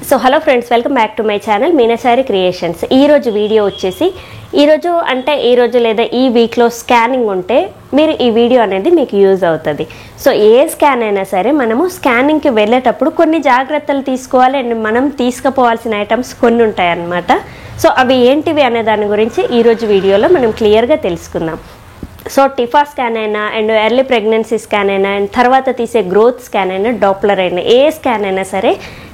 So hello friends, welcome back to my channel Meenachari creations. ఈరోజు video వచ్చేసి ఈరోజు లేదా ఈ వీక్లో స్కానింగ్ ఉంటే మీరు ఈ వీడియో అనేది మీకు యూజ్ అవుతుంది. సో ఏ స్కాన్ అయినా సరే మనము స్కానింగ్కి వెళ్ళేటప్పుడు కొన్ని జాగ్రత్తలు తీసుకోవాలి అండ్ మనం తీసుకుపోవాల్సిన ఐటమ్స్ కొన్ని ఉంటాయి అన్నమాట. సో అవి ఏంటివి అనే దాని గురించి ఈరోజు వీడియోలో మనం క్లియర్గా తెలుసుకుందాం. సో టిఫా స్కాన్ అయినా అండ్ ఎర్లీ ప్రెగ్నెన్సీ స్కాన్ అయినా అండ్ తర్వాత తీసే గ్రోత్ స్కాన్ అయినా డాప్లర్ అయినా ఏ స్కాన్ అయినా సరే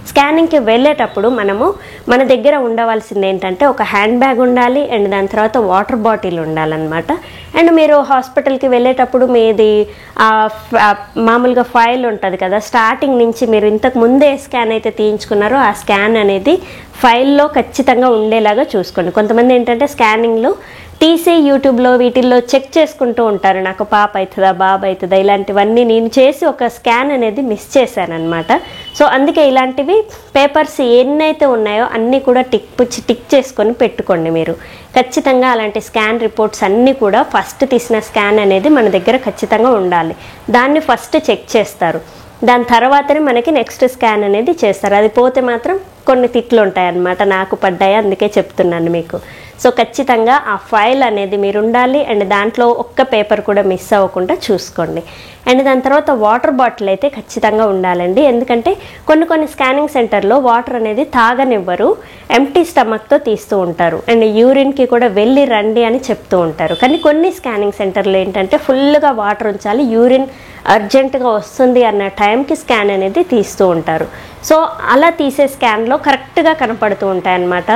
స్కానింగ్కి వెళ్ళేటప్పుడు మనము మన దగ్గర ఉండవలసింది ఏంటంటే ఒక హ్యాండ్ బ్యాగ్ ఉండాలి అండ్ దాని తర్వాత వాటర్ బాటిల్ ఉండాలన్నమాట. అండ్ మీరు హాస్పిటల్కి వెళ్ళేటప్పుడు మీది మామూలుగా ఫైల్ ఉంటుంది కదా, స్టార్టింగ్ నుంచి మీరు ఇంతకు ముందే స్కాన్ అయితే తీయించుకున్నారో ఆ స్కాన్ అనేది ఫైల్లో ఖచ్చితంగా ఉండేలాగా చూసుకోండి. కొంతమంది ఏంటంటే స్కానింగ్లు తీసి యూట్యూబ్లో వీటిల్లో చెక్ చేసుకుంటూ ఉంటారు, నాకు పాప అవుతుందా బాబు అవుతుందా ఇలాంటివన్నీ నేను చేసి ఒక స్కాన్ అనేది మిస్ చేశానమాట. సో అందుకే ఇలాంటివి పేపర్స్ ఎన్నైతే ఉన్నాయో అన్నీ కూడా టిక్ చేసుకొని పెట్టుకోండి. మీరు ఖచ్చితంగా అలాంటి స్కాన్ రిపోర్ట్స్ అన్నీ కూడా ఫస్ట్ తీసిన స్కాన్ అనేది మన దగ్గర ఖచ్చితంగా ఉండాలి. దాన్ని ఫస్ట్ చెక్ చేస్తారు, దాని తర్వాతనే మనకి నెక్స్ట్ స్కాన్ అనేది చేస్తారు. అది పోతే మాత్రం కొన్ని తిట్లు ఉంటాయి అన్నమాట, నాకు పడ్డాయి అందుకే చెప్తున్నాను మీకు. సో ఖచ్చితంగా ఆ ఫైల్ అనేది మీరు ఉండాలి అండ్ దాంట్లో ఒక్క పేపర్ కూడా మిస్ అవ్వకుండా చూసుకోండి. అండ్ దాని తర్వాత వాటర్ బాటిల్ అయితే ఖచ్చితంగా ఉండాలండి. ఎందుకంటే కొన్ని స్కానింగ్ సెంటర్లో వాటర్ అనేది తాగనివ్వరు, ఎంప్టీ స్టమక్తో తీస్తూ ఉంటారు అండ్ యూరిన్కి కూడా వెళ్ళి రండి అని చెప్తూ ఉంటారు. కానీ కొన్ని స్కానింగ్ సెంటర్లో ఏంటంటే ఫుల్గా వాటర్ ఉంచాలి, యూరిన్ అర్జెంటుగా వస్తుంది అన్న టైంకి స్కాన్ అనేది తీస్తూ ఉంటారు. సో అలా తీసే స్కాన్లో కరెక్ట్గా కనపడుతూ ఉంటాయి అన్నమాట.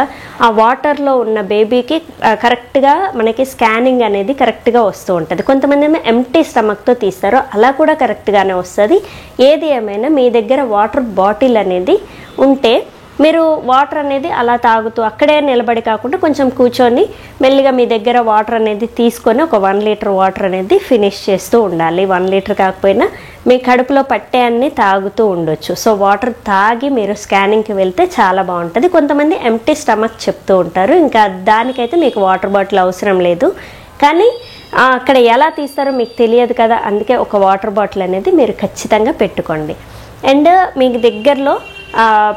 ఆ వాటర్లో ఉన్న బేబీకి కరెక్ట్గా మనకి స్కానింగ్ అనేది కరెక్ట్గా వస్తూ ఉంటుంది. కొంతమంది ఏమో ఎంప్టీ స్టమక్తో తీస్తారో అలా కూడా కరెక్ట్గానే వస్తుంది. ఏది ఏమైనా మీ దగ్గర వాటర్ బాటిల్ అనేది ఉంటే మీరు వాటర్ అనేది అలా తాగుతూ అక్కడే నిలబడి కాకుండా కొంచెం కూర్చొని మెల్లిగా మీ దగ్గర వాటర్ అనేది తీసుకొని ఒక 1 లీటర్ వాటర్ అనేది ఫినిష్ చేస్తూ ఉండాలి. 1 లీటర్ కాకపోయినా మీ కడుపులో పట్టే అన్ని తాగుతూ ఉండొచ్చు. సో వాటర్ తాగి మీరు స్కానింగ్కి వెళ్తే చాలా బాగుంటుంది. కొంతమంది ఎంప్టీ స్టమక్ చెప్తూ ఉంటారు, ఇంకా దానికైతే మీకు వాటర్ బాటిల్ అవసరం లేదు. కానీ అక్కడ ఎలా తీస్తారో మీకు తెలియదు కదా, అందుకే ఒక వాటర్ బాటిల్ అనేది మీరు ఖచ్చితంగా పెట్టుకోండి. అండ్ మీకు దగ్గరలో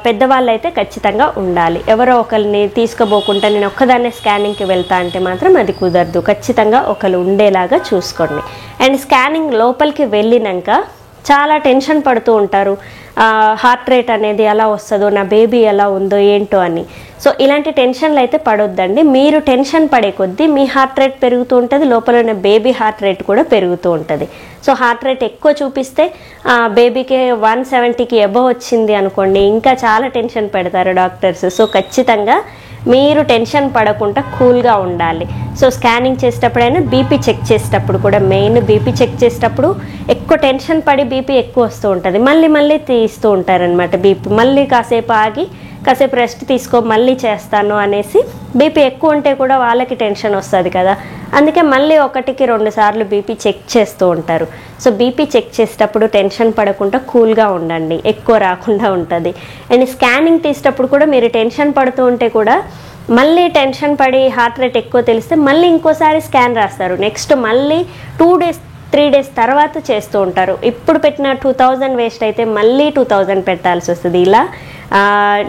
పెద్దవాళ్ళు అయితే ఖచ్చితంగా ఉండాలి. ఎవరో ఒకరిని తీసుకుపోకుండా నేను ఒక్కదాన్నే స్కానింగ్కి వెళ్తా అంటే మాత్రం అది కుదరదు, ఖచ్చితంగా ఒకరు ఉండేలాగా చూసుకోండి. అండ్ స్కానింగ్ లోపలికి వెళ్ళినాక చాలా టెన్షన్ పడుతూ ఉంటారు, హార్ట్ రేట్ అనేది ఎలా వస్తుందో, నా బేబీ ఎలా ఉందో ఏంటో అని. సో ఇలాంటి టెన్షన్లు అయితే పడొద్దండి. మీరు టెన్షన్ పడే కొద్దీ మీ హార్ట్ రేట్ పెరుగుతూ ఉంటుంది, లోపల ఉన్న బేబీ హార్ట్ రేట్ కూడా పెరుగుతూ ఉంటుంది. సో హార్ట్ రేట్ ఎక్కువ చూపిస్తే బేబీకి 170కి అబవ్ వచ్చింది అనుకోండి, ఇంకా చాలా టెన్షన్ పెడతారు డాక్టర్స్. సో ఖచ్చితంగా మీరు టెన్షన్ పడకుండా కూల్గా ఉండాలి. సో స్కానింగ్ చేసేటప్పుడైనా బీపీ చెక్ చేసేటప్పుడు కూడా మెయిన్ బీపీ చెక్ చేసేటప్పుడు ఎక్కువ టెన్షన్ పడి బీపీ ఎక్కువ వస్తూ ఉంటుంది, మళ్ళీ తీస్తూ ఉంటారనమాట బీపీ. మళ్ళీ కాసేపు ఆగి కాసేపు రెస్ట్ తీసుకో మళ్ళీ చేస్తాను అనేసి బీపీ ఎక్కువ ఉంటే కూడా వాళ్ళకి టెన్షన్ వస్తుంది కదా, అందుకే మళ్ళీ 1కి 2 సార్లు బీపీ చెక్ చేస్తూ ఉంటారు. సో బీపీ చెక్ చేసేటప్పుడు టెన్షన్ పడకుండా కూల్గా ఉండండి, ఎక్కువ రాకుండా ఉంటుంది. అండ్ స్కానింగ్ తీసేటప్పుడు కూడా మీరు టెన్షన్ పడుతూ ఉంటే కూడా మళ్ళీ టెన్షన్ పడి హార్ట్ రేట్ ఎక్కువ తెలిస్తే మళ్ళీ ఇంకోసారి స్కాన్ రాస్తారు, నెక్స్ట్ మళ్ళీ 2 డేస్ 3 డేస్ తర్వాత చేస్తూ ఉంటారు. ఇప్పుడు పెట్టిన 2000 వేస్ట్ అయితే మళ్ళీ 2000 పెట్టాల్సి వస్తుంది. ఇలా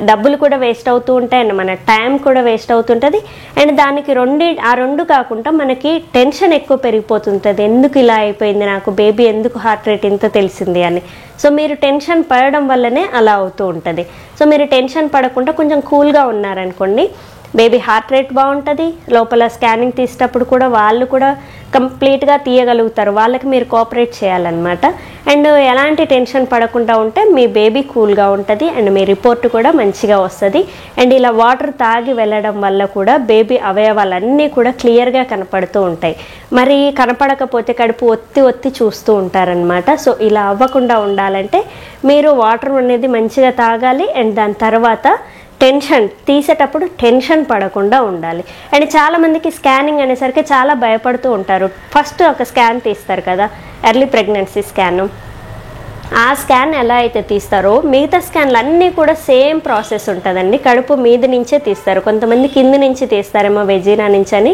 డబ్బులు కూడా వేస్ట్ అవుతూ ఉంటాయి అండ్ మన టైం కూడా వేస్ట్ అవుతుంటుంది. అండ్ దానికి రెండు కాకుండా మనకి టెన్షన్ ఎక్కువ పెరిగిపోతుంటుంది, ఎందుకు ఇలా అయిపోయింది నాకు, బేబీ ఎందుకు హార్ట్ రేట్ ఇంత తెలిసింది అని. సో మీరు టెన్షన్ పడడం వల్లనే అలా అవుతూ ఉంటుంది. సో మీరు టెన్షన్ పడకుండా కొంచెం కూల్గా ఉన్నారనుకోండి, బేబీ హార్ట్ రేట్ బాగుంటుంది, లోపల స్కానింగ్ తీసేటప్పుడు కూడా వాళ్ళు కూడా కంప్లీట్గా తీయగలుగుతారు, వాళ్ళకి మీరు కోఆపరేట్ చేయాలన్నమాట. అండ్ ఎలాంటి టెన్షన్ పడకుండా ఉంటే మీ బేబీ కూల్గా ఉంటుంది అండ్ మీ రిపోర్ట్ కూడా మంచిగా వస్తుంది. అండ్ ఇలా వాటర్ తాగి వెళ్ళడం వల్ల కూడా బేబీ అవయవాలన్నీ కూడా క్లియర్గా కనపడుతూ ఉంటాయి. మరి కనపడకపోతే కడుపు ఒత్తి చూస్తూ ఉంటారనమాట. సో ఇలా అవ్వకుండా ఉండాలంటే మీరు వాటర్ అనేది మంచిగా తాగాలి అండ్ దాని తర్వాత టెన్షన్ తీసేటప్పుడు టెన్షన్ పడకుండా ఉండాలి. అండ్ చాలామందికి స్కానింగ్ అనేసరికి చాలా భయపడుతూ ఉంటారు. ఫస్ట్ ఒక స్కాన్ తీస్తారు కదా, ఎర్లీ ప్రెగ్నెన్సీ స్కాన్, ఆ స్కాన్ ఎలా అయితే తీస్తారో మిగతా స్కాన్లు అన్నీ కూడా సేమ్ ప్రాసెస్ ఉంటుందండి. కడుపు మీద నుంచే తీస్తారు, కొంతమంది కింద నుంచి తీస్తారేమో వెజినా నుంచి అని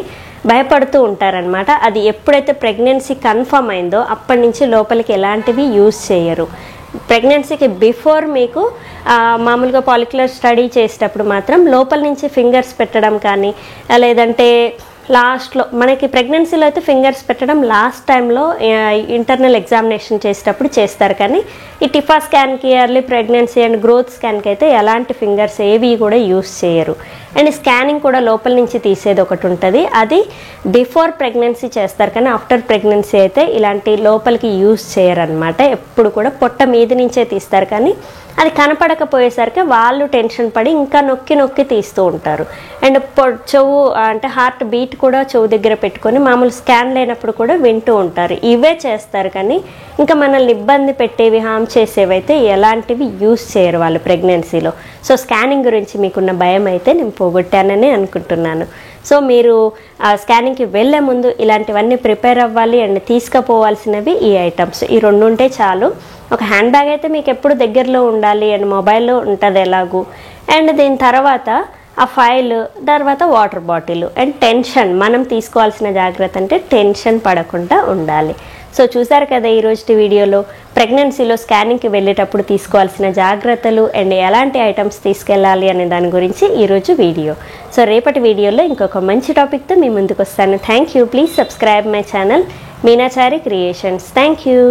భయపడుతూ ఉంటారనమాట. అది ఎప్పుడైతే ప్రెగ్నెన్సీ కన్ఫర్మ్ అయిందో అప్పటి నుంచి లోపలికి ఎలాంటివి యూజ్ చేయరు. ప్రెగ్నెన్సీకి బిఫోర్ మీకు మామూలుగా పాలిక్యులర్ స్టడీ చేసేటప్పుడు మాత్రం లోపల నుంచి ఫింగర్స్ పెట్టడం కానీ లేదంటే లాస్ట్లో మనకి ప్రెగ్నెన్సీలో అయితే ఫింగర్స్ పెట్టడం లాస్ట్ టైంలో ఇంటర్నల్ ఎగ్జామినేషన్ చేసేటప్పుడు చేస్తారు, కానీ ఈ టిఫా స్కాన్కి ఎర్లీ ప్రెగ్నెన్సీ అండ్ గ్రోత్ స్కాన్కి అయితే ఎలాంటి ఫింగర్స్ ఏవి కూడా యూస్ చేయరు. అండ్ స్కానింగ్ కూడా లోపల నుంచి తీసేది ఒకటి ఉంటుంది, అది బిఫోర్ ప్రెగ్నెన్సీ చేస్తారు, కానీ ఆఫ్టర్ ప్రెగ్నెన్సీ అయితే ఇలాంటి లోపలికి యూస్ చేయరు అనమాట. ఎప్పుడు కూడా పొట్ట మీద నుంచే తీస్తారు, కానీ అది కనపడకపోయేసరికి వాళ్ళు టెన్షన్ పడి ఇంకా నొక్కి నొక్కి తీస్తూ ఉంటారు. అండ్ చెవు అంటే హార్ట్ బీట్ కూడా చెవు దగ్గర పెట్టుకొని మామూలు స్కాన్ లేనప్పుడు కూడా వింటూ ఉంటారు. ఇవే చేస్తారు, కానీ ఇంకా మనల్ని ఇబ్బంది పెట్టేవి హామ్ చేసేవైతే ఎలాంటివి యూస్ చేయరు వాళ్ళు ప్రెగ్నెన్సీలో. సో స్కానింగ్ గురించి మీకున్న భయం అయితే నేను పోగొట్టానని అనుకుంటున్నాను. సో మీరు స్కానింగ్కి వెళ్ళే ముందు ఇలాంటివన్నీ ప్రిపేర్ అవ్వాలి అండ్ తీసుకుపోవాల్సినవి ఈ ఐటమ్స్, ఈ 2 ఉంటే చాలు. ఒక హ్యాండ్ బ్యాగ్ అయితే మీకు ఎప్పుడు దగ్గరలో ఉండాలి అండ్ మొబైల్లో ఉంటుంది ఎలాగూ. అండ్ దీని తర్వాత ఆ ఫైల్, తర్వాత వాటర్ బాటిల్. అండ్ టెన్షన్, మనం తీసుకోవాల్సిన జాగ్రత్త అంటే టెన్షన్ పడకుండా ఉండాలి. సో చూసారు కదా ఈరోజు వీడియోలో ప్రెగ్నెన్సీలో స్కానింగ్కి వెళ్ళేటప్పుడు తీసుకోవాల్సిన జాగ్రత్తలు అండ్ ఎలాంటి ఐటమ్స్ తీసుకెళ్ళాలి అనే దాని గురించి ఈరోజు వీడియో. సో రేపటి వీడియోలో ఇంకొక మంచి టాపిక్తో మీ ముందుకు వస్తాను. Thank you. Please subscribe my channel Meenachari creations. Thank you.